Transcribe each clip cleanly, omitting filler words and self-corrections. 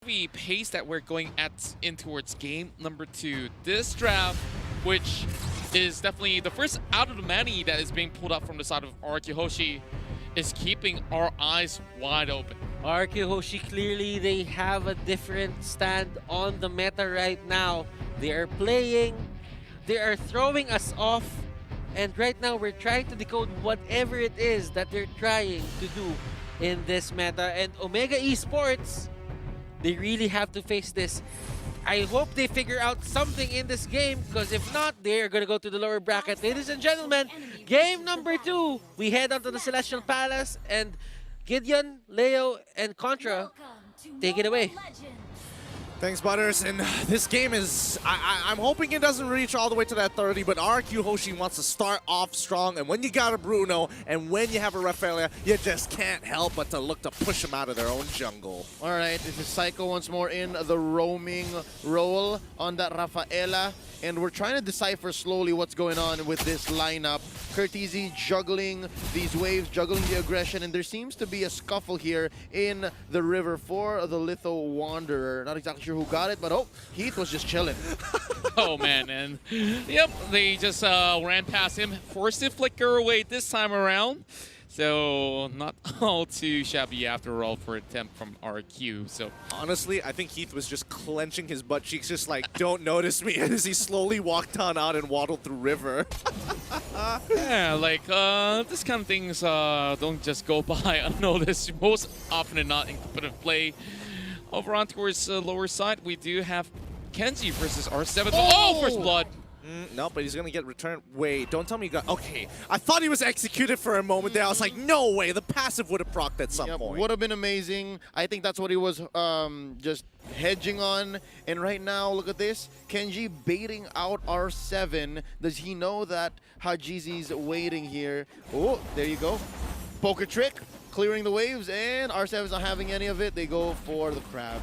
the pace that we're going in towards game number 2. This draft, which is definitely the first out of the many that is being pulled up from the side of RRQ HOSHI, is keeping our eyes wide open. RRQ HOSHI, clearly they have a different stand on the meta right now. They are playing, they are throwing us off, and right now we're trying to decode whatever it is that they're trying to do in this meta. And Omega Esports, they really have to face this. I hope they figure out something in this game, because if not, they're going to go to the lower bracket. Ladies and gentlemen, game number 2, we head on to the Celestial Palace, and Gideon, Leo, and Contra, take it away. Thanks, Butters. And this game is, I'm hoping it doesn't reach all the way to that 30, but RRQ HOSHI wants to start off strong. And when you got a Bruno and when you have a Rafaela, you just can't help but to look to push them out of their own jungle. All right, this is Psycho once more in the roaming role on that Rafaela. And we're trying to decipher slowly what's going on with this lineup. Curtizi juggling these waves, juggling the aggression, and there seems to be a scuffle here in the river for the Litho Wanderer. Not exactly sure who got it, but oh, Heath was just chilling. Oh man, and yep, they just ran past him, forced to flicker away this time around. So not all too shabby after all for attempt from RQ. So honestly, I think Heath was just clenching his butt cheeks, just like, don't notice me, as he slowly walked on out and waddled through river. yeah, like this kind of things don't just go by unnoticed. Most often than not in competitive play. Over on towards the lower side, we do have Kenji versus R7. Oh, first blood. No, but he's going to get returned. Wait, don't tell me you got... Okay, I thought he was executed for a moment there. I was like, no way, the passive would have procced at some point. Would have been amazing. I think that's what he was just hedging on. And right now, look at this. Kenji baiting out R7. Does he know that Hajizi's waiting here? Oh, there you go. Poker trick, clearing the waves, and R7's not having any of it. They go for the crab.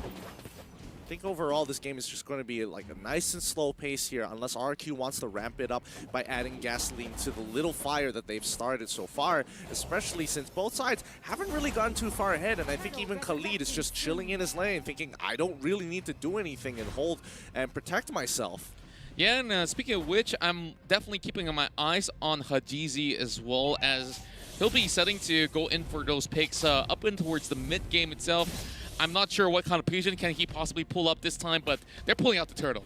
I think overall this game is just going to be like a nice and slow pace here, unless RQ wants to ramp it up by adding gasoline to the little fire that they've started so far, especially since both sides haven't really gone too far ahead. And I think even Khalid is just chilling in his lane, thinking, I don't really need to do anything and hold and protect myself. Yeah, and speaking of which, I'm definitely keeping my eyes on Hajizi as well, as he'll be setting to go in for those picks up in towards the mid game itself. I'm not sure what kind of fusion can he possibly pull up this time, but they're pulling out the turtle.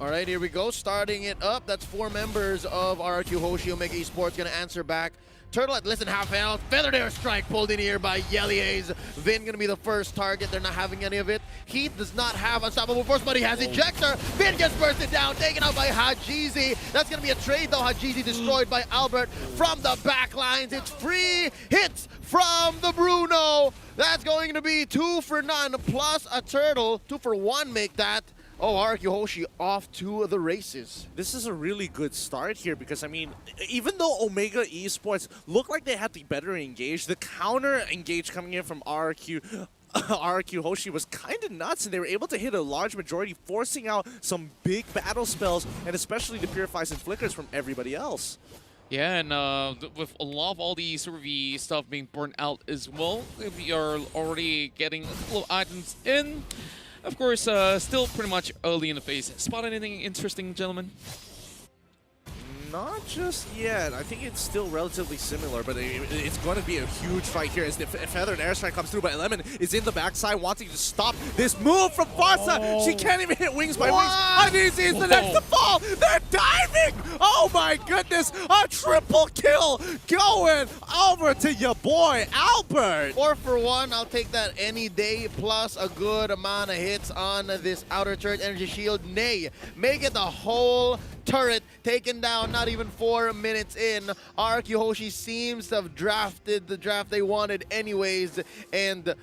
All right, here we go. Starting it up. That's 4 members of RRQ HOSHI. Omega Esports going to answer back. Turtle at less than half health. Feathered Air Strike pulled in here by Yeliaze. Vin going to be the first target. They're not having any of it. Heath does not have Unstoppable Force, but he has Ejector. Vin gets bursted down, taken out by Hajizi. That's going to be a trade, though. Hajizi destroyed by Albert from the back lines. It's free hits from the Bruno. That's going to be 2 for 9 plus a turtle. 2 for 1 make that. Oh, RRQ HOSHI off to the races. This is a really good start here because, I mean, even though Omega Esports looked like they had the better engage, the counter engage coming in from RRQ HOSHI was kind of nuts, and they were able to hit a large majority, forcing out some big battle spells, and especially the Purifies and Flickers from everybody else. Yeah, and with a lot of all the sort of the stuff being burnt out as well, we are already getting a couple of items in. Of course, still pretty much early in the phase. Spot anything interesting, gentlemen? Not just yet. I think it's still relatively similar, but it's going to be a huge fight here as the Feathered Airstrike comes through, but Lemon is in the backside wanting to stop this move from Farsa. Oh. She can't even hit Wings by Wings. Uneasy is the next to fall. They're diving. Oh my goodness. A triple kill going over to your boy, Albert. 4 for 1. I'll take that any day, plus a good amount of hits on this outer turret energy shield. Nay, make it the whole turret taken down, not even 4 minutes in. RRQ HOSHI seems to have drafted the draft they wanted anyways, and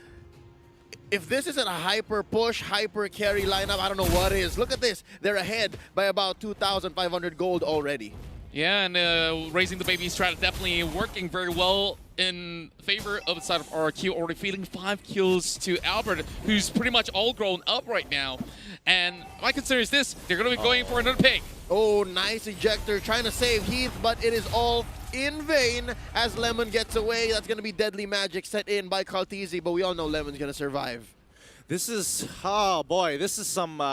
if this isn't a hyper push, hyper carry lineup, I don't know what is. Look at this. They're ahead by about 2,500 gold already. Yeah, and raising the baby strat definitely working very well in favor of the side of RRQ, already feeding 5 kills to Albert, who's pretty much all grown up right now. And my concern is this, they're going to be going for another pick. Oh, nice ejector, trying to save Heath, but it is all in vain as Lemon gets away. That's going to be deadly magic set in by Kaltizi, but we all know Lemon's going to survive. This is, oh boy, this is some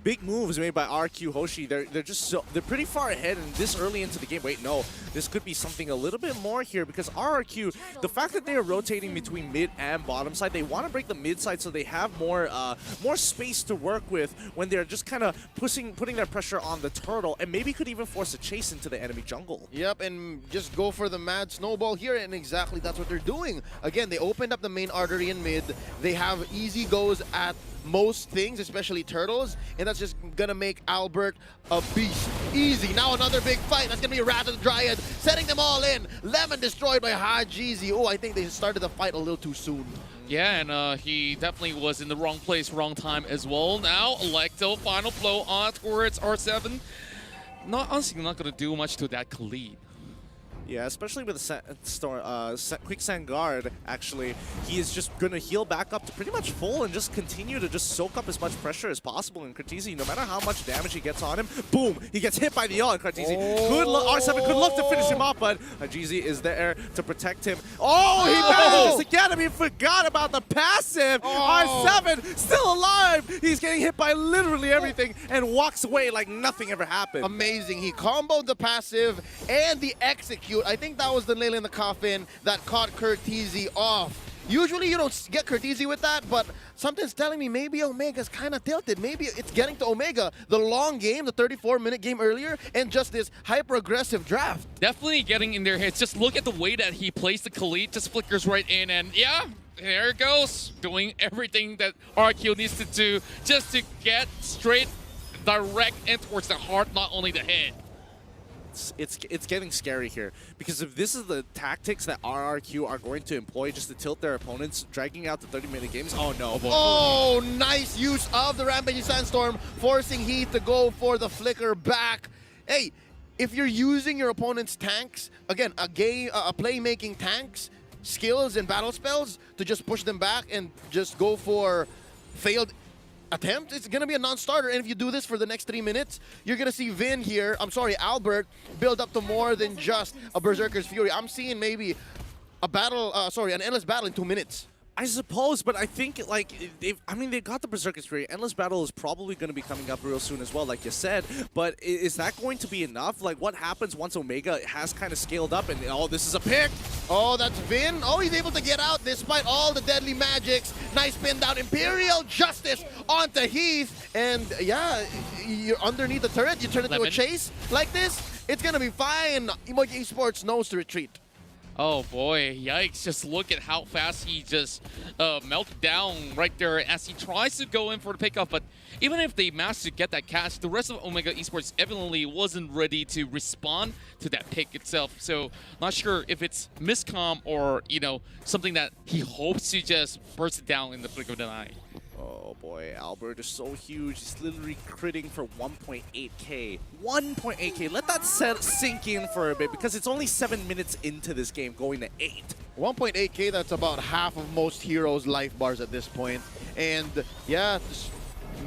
big moves made by RRQ HOSHI. They're just they're pretty far ahead and this early into the game. Wait, no, this could be something a little bit more here because RRQ, the fact that they are rotating between mid and bottom side, they want to break the mid side so they have more space to work with when they're just kind of putting their pressure on the turtle and maybe could even force a chase into the enemy jungle. Yep, and just go for the mad snowball here, and exactly that's what they're doing. Again, they opened up the main artery in mid. They have easy goes at most things, especially turtles, and that's just gonna make Albert a beast. Easy. Now another big fight. That's gonna be a Rat of the Dryad, setting them all in. Lemon destroyed by Hajizi. Oh, I think they started the fight a little too soon. Yeah, and he definitely was in the wrong place, wrong time as well. Now, Electo, final blow on towards R7. Honestly, not going to do much to that Khalid. Yeah, especially with the Quicksand Guard, actually. He is just going to heal back up to pretty much full and just continue to just soak up as much pressure as possible. And Kartizi, no matter how much damage he gets on him, boom, he gets hit by the ult. Kartizi, R7 could look to finish him off, but Hajizi is there to protect him. Oh, he manages to get him. He forgot about the passive. R7 still alive. He's getting hit by literally everything and walks away like nothing ever happened. Amazing. He comboed the passive and the execute. I think that was the nail in the coffin that caught Kartizi off. Usually you don't get Kartizi with that, but something's telling me maybe Omega's kind of tilted. Maybe it's getting to Omega. The long game, the 34-minute game earlier, and just this hyper-aggressive draft. Definitely getting in their heads. Just look at the way that he plays the Khalid, just flickers right in, and yeah, there it goes. Doing everything that RQ needs to do just to get straight, direct, and towards the heart, not only the head. It's getting scary here because if this is the tactics that RRQ are going to employ just to tilt their opponents, dragging out the 30-minute games, oh no. Oh, nice use of the Rampaging Sandstorm, forcing Heath to go for the flicker back. Hey, if you're using your opponent's tanks, again, a playmaking tanks, skills and battle spells to just push them back and just go for failed attempt, it's going to be a non-starter. And if you do this for the next 3 minutes, you're going to see Albert build up to more than just a Berserker's Fury. I'm seeing maybe a battle, an endless battle in 2 minutes. I suppose, but I think like they got the Berserker's Fury. Endless Battle is probably going to be coming up real soon as well, like you said. But is that going to be enough? Like, what happens once Omega has kind of scaled up and this is a pick? Oh, that's Vin. Oh, he's able to get out despite all the deadly magics. Nice spin down, Imperial Justice onto Heath, and yeah, you're underneath the turret. You turn it into a chase like this. It's gonna be fine. OMG Esports knows to retreat. Oh boy, yikes. Just look at how fast he just melted down right there as he tries to go in for the pickoff. But even if they managed to get that catch, the rest of Omega Esports evidently wasn't ready to respond to that pick itself. So not sure if it's miscomm or, something that he hopes to just burst it down in the flick of an eye. Oh boy, Albert is so huge. He's literally critting for 1.8k. 1.8k. Let that sink in for a bit because it's only 7 minutes into this game going to 8. 1.8k, that's about half of most heroes' life bars at this point. And yeah,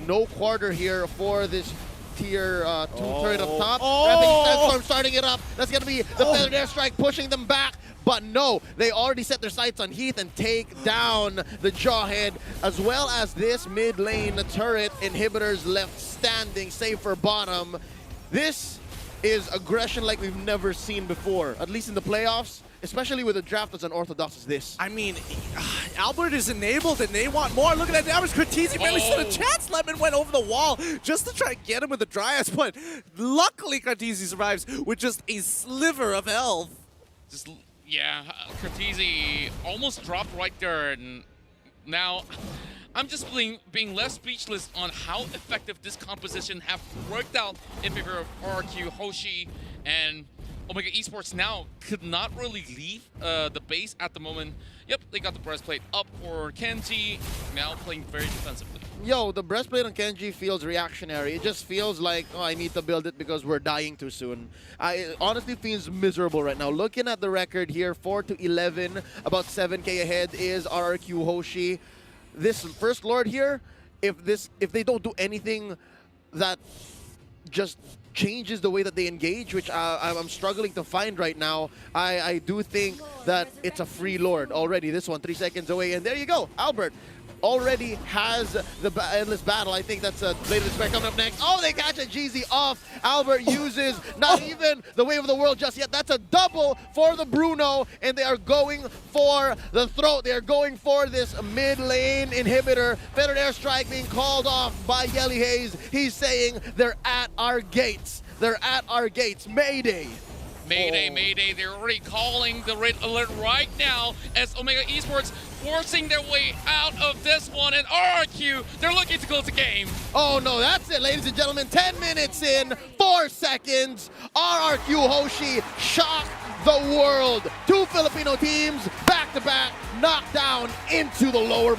no quarter here for this tier 2 turret up top. Rampaging Sandstorm starting it up. That's going to be the Feathered Airstrike pushing them back. But no, they already set their sights on Heath and take down the Jawhead, as well as this mid lane turret. Inhibitors left standing, save for bottom. This is aggression like we've never seen before, at least in the playoffs, especially with a draft as unorthodox as this. I mean, Albert is enabled and they want more. Look at that damage. Kartizi barely stood a chance. Lemon went over the wall just to try and get him with the Dryas, but luckily Kartizi survives with just a sliver of health. Yeah, Kartizi almost dropped right there, and now I'm just being less speechless on how effective this composition have worked out in favor of RRQ HOSHI, and Omega Esports now could not really leave the base at the moment. Yep, they got the breastplate up for Kenji, now playing very defensively. Yo, the breastplate on Kenji feels reactionary. It just feels like, I need to build it because we're dying too soon. It honestly feels miserable right now. Looking at the record here, 4-11, about 7k ahead is RRQ HOSHI. This First Lord here, if they don't do anything that just changes the way that they engage, which I'm struggling to find right now, I do think that it's a free Lord already. This one, 3 seconds away, and there you go, Albert. already has the endless battle. I think that's a later expect coming up next. Oh, they catch a GZ off. Albert uses not even the wave of the world just yet. That's a double for the Bruno, and they are going for the throat. They are going for this mid lane inhibitor. Feathered airstrike being called off by Yelly Hayes. He's saying they're at our gates. They're at our gates. Mayday. Mayday, Mayday, they're already calling the red alert right now as Omega Esports forcing their way out of this one, and RRQ, they're looking to close the game. Oh no, that's it, ladies and gentlemen. 10 minutes in, 4 seconds. RRQ Hoshi shock the world. 2 Filipino teams back to back knocked down into the lower